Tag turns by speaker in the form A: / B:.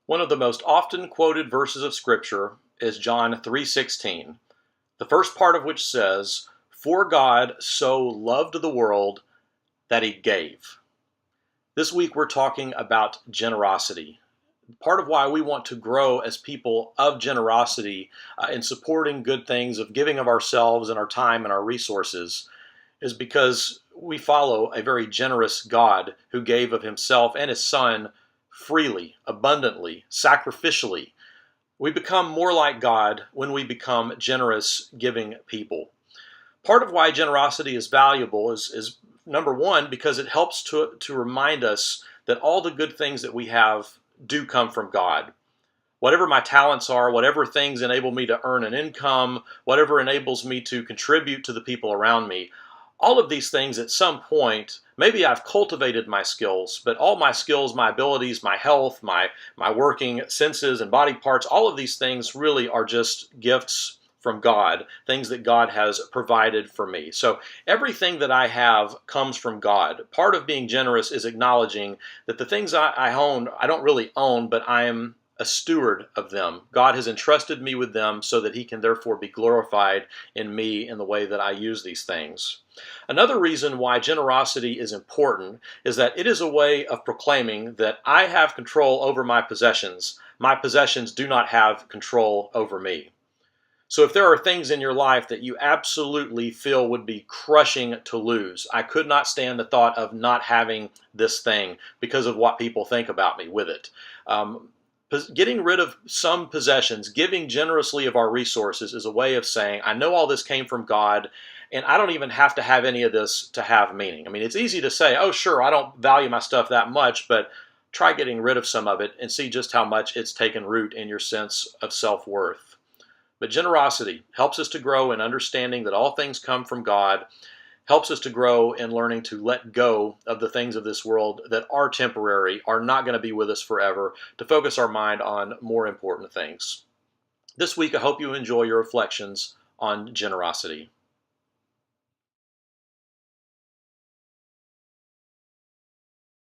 A: One of the most often quoted verses of Scripture is John 3:16, the first part of which says, "For God so loved the world that he gave." This week we're talking about generosity. Part of why we want to grow as people of generosity in supporting good things, of giving of ourselves and our time and our resources, is because we follow a very generous God who gave of himself and his Son freely, abundantly, sacrificially. We become more like God when we become generous, giving people. Part of why generosity is valuable is number one, because it helps to remind us that all the good things that we have do come from God. Whatever my talents are, whatever things enable me to earn an income, whatever enables me to contribute to the people around me, all of these things at some point, maybe I've cultivated my skills, but all my skills, my abilities, my health, my working senses and body parts, all of these things really are just gifts from God, things that God has provided for me. So everything that I have comes from God. Part of being generous is acknowledging that the things I own, I don't really own, but I am a steward of them. God has entrusted me with them so that he can therefore be glorified in me in the way that I use these things. Another reason why generosity is important is that it is a way of proclaiming that I have control over my possessions. My possessions do not have control over me. So if there are things in your life that you absolutely feel would be crushing to lose, I could not stand the thought of not having this thing because of what people think about me with it. Getting rid of some possessions, giving generously of our resources is a way of saying, I know all this came from God, and I don't even have to have any of this to have meaning. I mean, it's easy to say, oh, sure, I don't value my stuff that much, but try getting rid of some of it and see just how much it's taken root in your sense of self-worth. But generosity helps us to grow in understanding that all things come from God, helps us to grow in learning to let go of the things of this world that are temporary, are not going to be with us forever, to focus our mind on more important things. This week, I hope you enjoy your reflections on generosity.